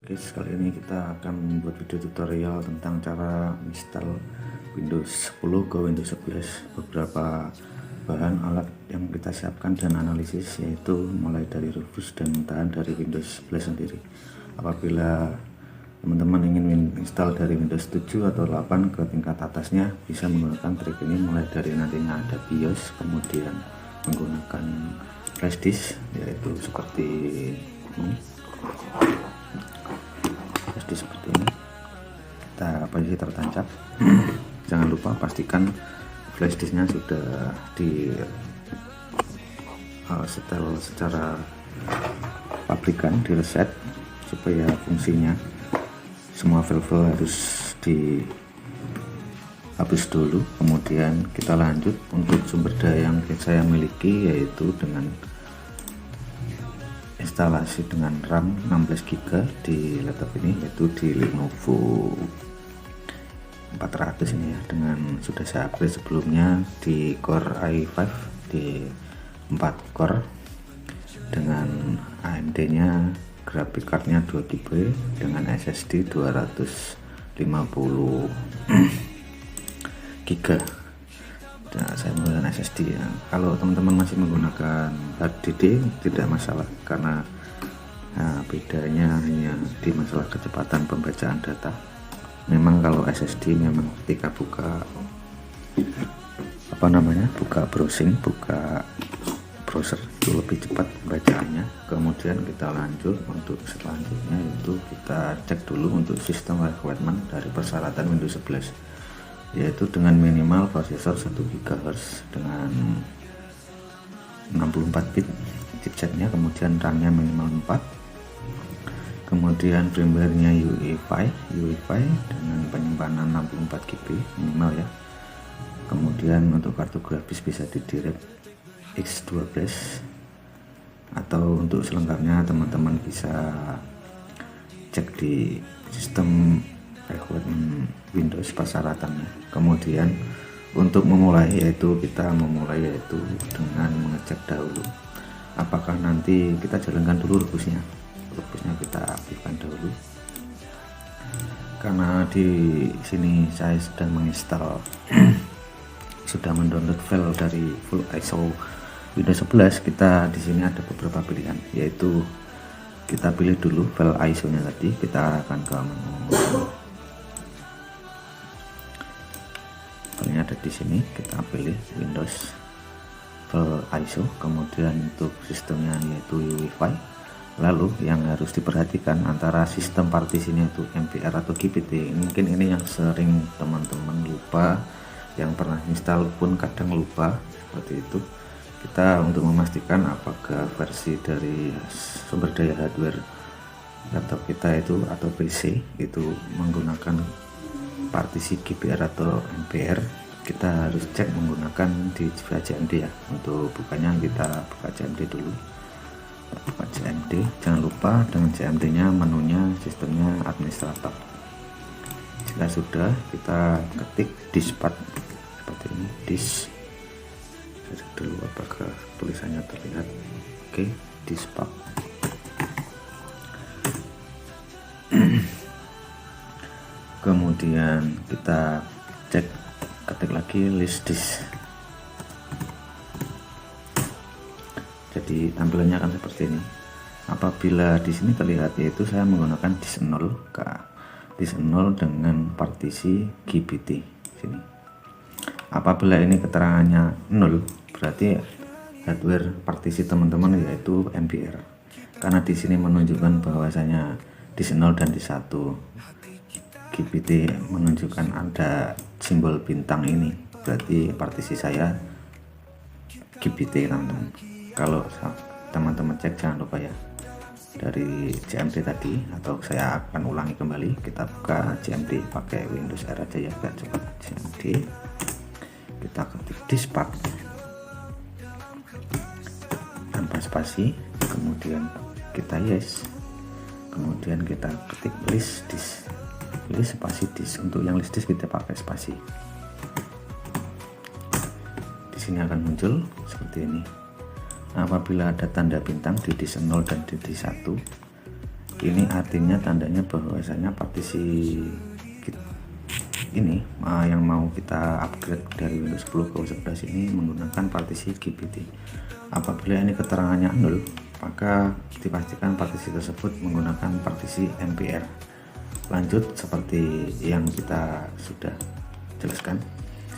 Guys, kali ini kita akan membuat video tutorial tentang cara install Windows 10 ke Windows 11. Beberapa bahan alat yang kita siapkan dan analisis, yaitu mulai dari rufus dan muntahan dari Windows 11 sendiri. Apabila teman-teman ingin install dari Windows 7 atau 8 ke tingkat atasnya, bisa menggunakan trik ini. Mulai dari nantinya ada BIOS, kemudian menggunakan flash disk, yaitu seperti ini, seperti ini. Kita posisi tertancap. Jangan lupa pastikan flash disknya sudah di setel secara pabrikan, di reset supaya fungsinya semua file harus dihapus dulu. Kemudian kita lanjut untuk sumber daya yang saya miliki, yaitu dengan instalasi dengan RAM 16GB di laptop ini, yaitu di Lenovo 400 ini ya, dengan sudah saya upgrade sebelumnya di Core i5 di 4 core dengan AMD nya, graphic cardnya 2GB dengan SSD 250GB. Nah, saya menggunakan SSD ya. Kalau teman-teman masih menggunakan HDD tidak masalah, karena bedanya hanya di masalah kecepatan pembacaan data. Memang kalau SSD memang ketika buka buka browsing, buka browser itu lebih cepat pembacaannya. Kemudian kita lanjut untuk selanjutnya, yaitu kita cek dulu untuk sistem requirement dari persyaratan Windows 11, yaitu dengan minimal prosesor 1 GHz dengan 64 bit chipsetnya, kemudian RAM-nya minimal 4, kemudian firmware-nya UEFI dengan penyimpanan 64 GB minimal ya. Kemudian untuk kartu grafis bisa di DirectX 12, atau untuk selengkapnya teman-teman bisa cek di sistem requirement Windows persyaratannya. Kemudian untuk memulai, kita memulai dengan mengecek dahulu apakah nanti kita jalankan dulu rufusnya kita aktifkan dahulu, karena di sini saya sedang menginstal sudah mendownload file dari full ISO Windows 11. Kita di sini ada beberapa pilihan, yaitu kita pilih dulu file ISO nya tadi, kita akan ke menu. Filenya ada di sini, kita pilih Windows file ISO, kemudian untuk sistemnya yaitu UEFI. Lalu yang harus diperhatikan antara sistem partisinya itu MBR atau GPT. Mungkin ini yang sering teman-teman lupa, yang pernah install pun kadang lupa seperti itu. Kita untuk memastikan apakah versi dari sumber daya hardware laptop kita itu atau PC itu menggunakan partisi GBR atau MBR, kita harus cek menggunakan di CMD ya. Untuk bukanya kita buka CMD dulu, buka CMD. Jangan lupa dengan CMD nya menunya sistemnya administrator. Jika sudah, kita ketik diskpart seperti ini, disk. Saya cek dulu apakah tulisannya terlihat. Oke, diskpart. Kemudian kita cek, ketik lagi list disk. Jadi tampilannya akan seperti ini. Apabila di sini terlihat, yaitu saya menggunakan disk 0 dengan partisi GPT sini. Apabila ini keterangannya 0, berarti hardware partisi teman-teman yaitu MBR, karena di sini menunjukkan bahwasanya disk 0 dan disk 1. GPT menunjukkan ada simbol bintang ini, berarti partisi saya GPT teman-teman. Kalau teman-teman cek, jangan lupa ya, dari CMD tadi, atau saya akan ulangi kembali. Kita buka CMD pakai Windows R aja ya, biar cepat. CMD, kita ketik diskpart tanpa spasi, kemudian kita yes, kemudian kita ketik list disk, list spasi disk. Untuk yang list disk kita pakai spasi. Di sini akan muncul seperti ini. Apabila ada tanda bintang di disk 0 dan di disk 1, Ini artinya tandanya bahwasanya partisi ini yang mau kita upgrade dari Windows 10 ke 11 ini menggunakan partisi GPT. Apabila ini keterangannya 0, maka dipastikan partisi tersebut menggunakan partisi MPR. Lanjut seperti yang kita sudah jelaskan.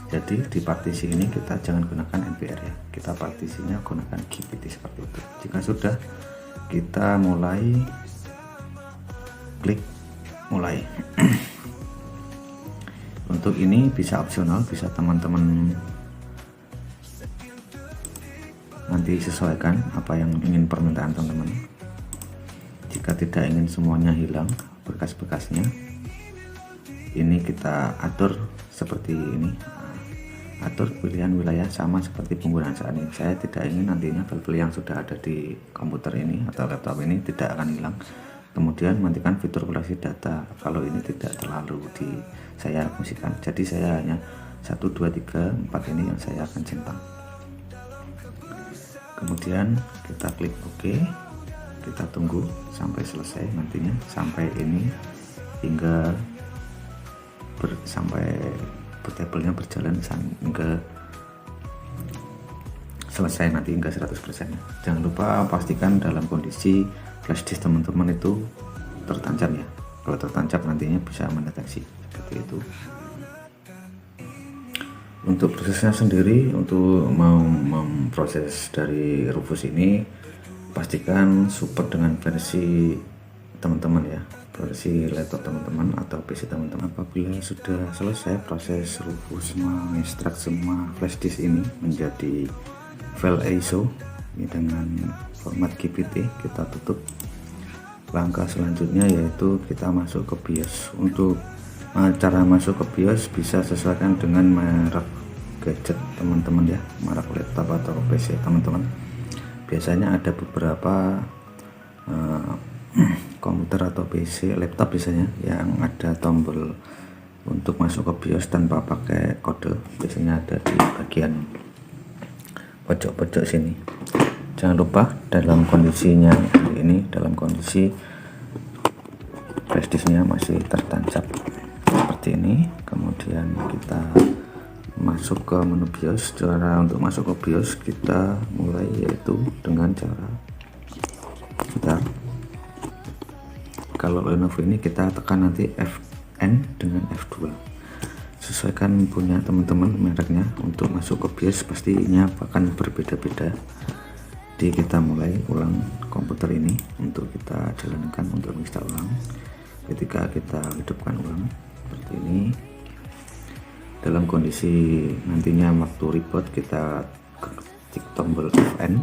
Jadi di partisi ini kita jangan gunakan MPR ya, kita partisinya gunakan GPT seperti itu. Jika sudah, kita mulai klik mulai. Untuk ini bisa opsional, bisa teman-teman nanti sesuaikan apa yang ingin permintaan teman-teman. Jika tidak ingin semuanya hilang bekas-bekasnya, ini kita atur seperti ini. Atur pilihan wilayah sama seperti penggunaan saat ini. Saya tidak ingin nantinya file-file yang sudah ada di komputer ini atau laptop ini tidak akan hilang. Kemudian matikan fitur koleksi data kalau ini tidak terlalu saya fungsikan. Jadi saya hanya 1, 2, 3, 4 ini yang saya akan centang. Kemudian kita klik OK, kita tunggu sampai selesai nantinya, sampai ini hingga sampai tabelnya berjalan hingga selesai nanti hingga 100%. Jangan lupa pastikan dalam kondisi flash disk teman-teman itu tertancap ya. Kalau tertancap nantinya bisa mendeteksi seperti itu. Untuk prosesnya sendiri, untuk mau memproses dari Rufus ini, pastikan support dengan versi teman-teman ya, versi laptop teman-teman atau PC teman-teman. Apabila sudah selesai proses Rufus mengekstrak semua flash disk ini menjadi file ISO ini dengan format GPT, kita tutup. Langkah selanjutnya yaitu kita masuk ke BIOS. Untuk cara masuk ke BIOS bisa sesuaikan dengan merek gadget teman-teman ya, merek laptop atau PC teman-teman. Biasanya ada beberapa komputer atau PC, laptop biasanya yang ada tombol untuk masuk ke BIOS tanpa pakai kode. Biasanya ada di bagian pojok-pojok sini. Jangan lupa dalam kondisinya ini, dalam kondisi flash disknya masih tertancap seperti ini. Kemudian kita masuk ke menu BIOS. Cara untuk masuk ke BIOS kita mulai yaitu dengan cara kalau Lenovo ini kita tekan nanti Fn dengan F2. Sesuaikan punya teman-teman mereknya. Untuk masuk ke BIOS pastinya akan berbeda-beda. Jadi kita mulai ulang komputer ini untuk kita jalankan untuk install ulang. Ketika kita hidupkan ulang seperti ini, dalam kondisi nantinya waktu reboot kita klik tombol Fn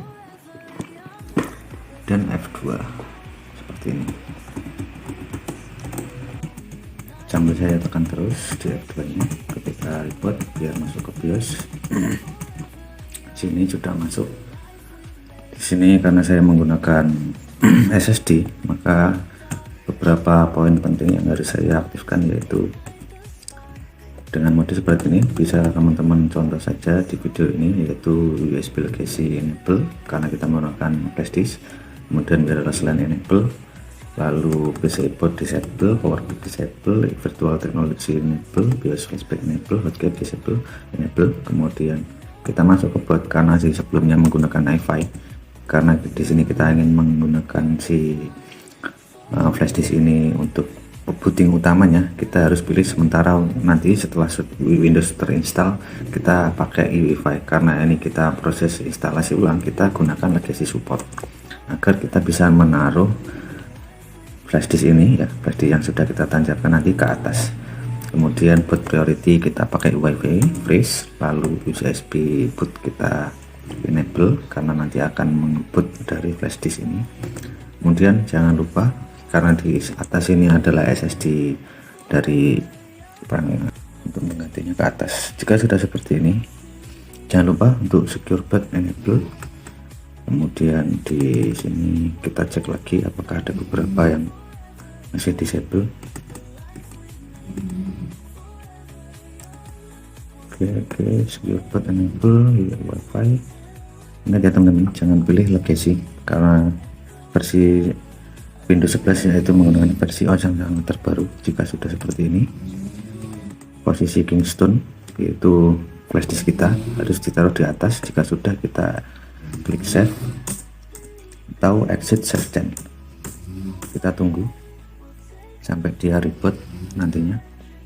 dan F2 seperti ini. Sambil saya tekan terus di F2 nya ketika reboot biar masuk ke BIOS. Sini sudah masuk. Di sini karena saya menggunakan SSD, maka beberapa poin penting yang harus saya aktifkan yaitu dengan mode seperti ini. Bisa teman-teman contoh saja di video ini, yaitu USB Legacy Enable karena kita menggunakan flash disk, kemudian wireless LAN Enable, lalu PCI port disable, powerbank disable, virtual technology enable, BIOS flashback enable, hotkeys disable enable. Kemudian kita masuk ke boot karena sebelumnya menggunakan iFi. Karena di sini kita ingin menggunakan si flash disk ini untuk booting utamanya, kita harus pilih sementara. Nanti setelah Windows terinstall kita pakai UEFI, karena ini kita proses instalasi ulang, kita gunakan legacy support agar kita bisa menaruh flash disk ini ya, flash disk yang sudah kita tancapkan nanti ke atas. Kemudian boot priority kita pakai Wi-Fi freeze, lalu USB boot kita enable karena nanti akan mengboot dari flash disk ini. Kemudian jangan lupa karena di atas ini adalah SSD dari bank untuk menggantinya ke atas. Jika sudah seperti ini, jangan lupa untuk secure boot enable. Kemudian di sini kita cek lagi apakah ada beberapa yang masih disable. Oke, secure boot enable ya, Wi-Fi. Ingat ya teman-teman, jangan pilih legacy karena versi Windows 11 yaitu menggunakan versi OS yang terbaru. Jika sudah seperti ini, posisi Kingston yaitu flash disk kita harus ditaruh di atas. Jika sudah, kita klik save atau exit save change. Kita tunggu sampai dia reboot nantinya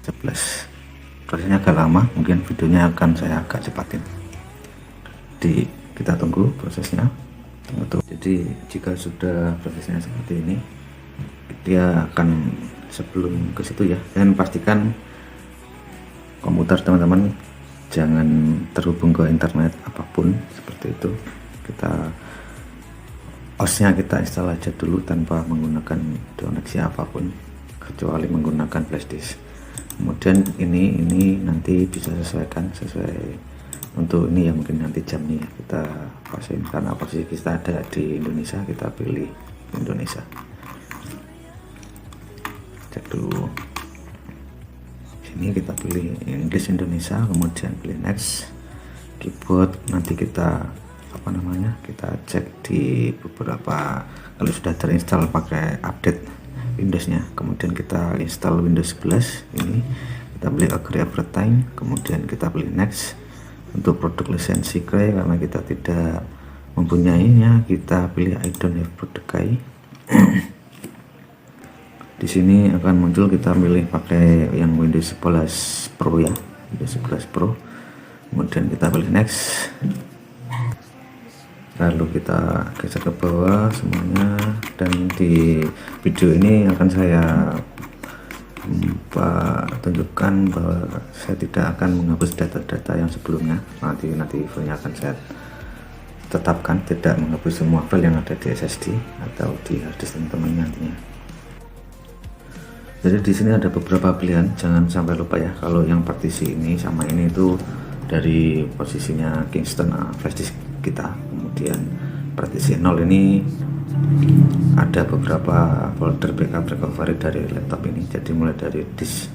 11. Prosesnya agak lama, mungkin videonya akan saya agak cepatin. Kita tunggu prosesnya. Jadi jika sudah prosesnya seperti ini, dia akan, sebelum ke situ ya, dan pastikan komputer teman-teman jangan terhubung ke internet apapun seperti itu. OS-nya kita install aja dulu tanpa menggunakan koneksi apapun kecuali menggunakan flash disk. Kemudian ini nanti bisa sesuaikan untuk ini ya, mungkin nanti jamnya kita pasin, karena posisi kita ada di Indonesia, kita pilih Indonesia. Cek dulu sini, kita pilih Inggris Indonesia, kemudian pilih next. Keyboard nanti kita kita cek di beberapa, kalau sudah terinstall pakai update Windowsnya, kemudian kita install Windows 11 ini, kita pilih agree everything, kemudian kita pilih next. Untuk produk lisensi key, karena kita tidak mempunyainya, kita pilih I don't have product key. Di sini akan muncul, kita pilih pakai yang Windows 11 Pro ya, Windows 11 Pro, kemudian kita pilih next. Lalu kita geser ke bawah semuanya, dan di video ini akan saya tunjukkan bahwa saya tidak akan menghapus data-data yang sebelumnya. Nanti filenya akan saya tetapkan tidak menghapus semua file yang ada di SSD atau di hard disk teman-teman nantinya. Jadi di sini ada beberapa pilihan, jangan sampai lupa ya, kalau yang partisi ini sama ini itu dari posisinya Kingston flash disk kita. Kemudian partisi 0 ini ada beberapa folder backup recovery dari laptop ini. Jadi mulai dari disk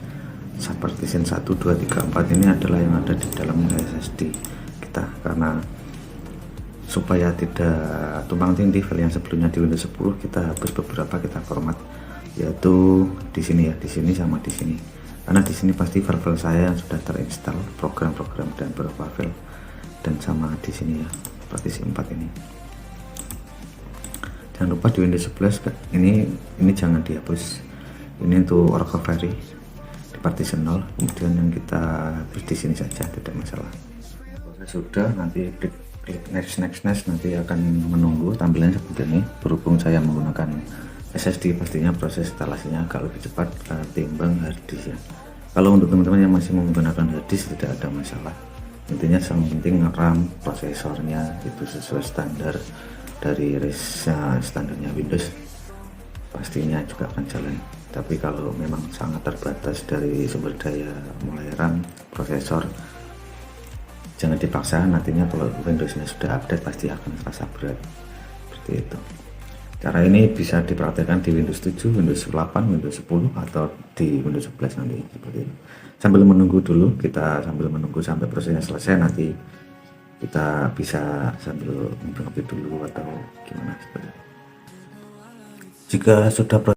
subpartition 1, 2, 3, 4 ini adalah yang ada di dalam SSD kita, karena supaya tidak tumpang tindih file yang sebelumnya di Windows 10, kita hapus beberapa, kita format, yaitu di sini ya, di sini sama di sini, karena di sini pasti file-file saya yang sudah terinstall, program-program dan beberapa file, dan sama di sini ya, partisi 4 ini. Jangan lupa di Windows 11 ini jangan dihapus, ini untuk recovery di partition 0, kemudian yang kita hapus di sini saja, tidak masalah. Kalau sudah, nanti klik next, nanti akan menunggu tampilan seperti ini. Berhubung saya menggunakan SSD, pastinya proses instalasinya agak lebih cepat ketimbang hard disk ya. Kalau untuk teman-teman yang masih menggunakan hard disk tidak ada masalah, intinya yang penting RAM, prosesornya itu sesuai standar dari standarnya Windows, pastinya juga akan jalan. Tapi kalau memang sangat terbatas dari sumber daya, mulai RAM, prosesor, jangan dipaksa, nantinya kalau Windowsnya sudah update pasti akan terasa berat seperti itu. Cara ini bisa dipraktekkan di Windows 7, Windows 8, Windows 10 atau di Windows 11 nanti seperti itu. Sambil menunggu dulu, sambil menunggu sampai prosesnya selesai, nanti kita bisa sambil ngopi dulu atau gimana seperti itu. Jika sudah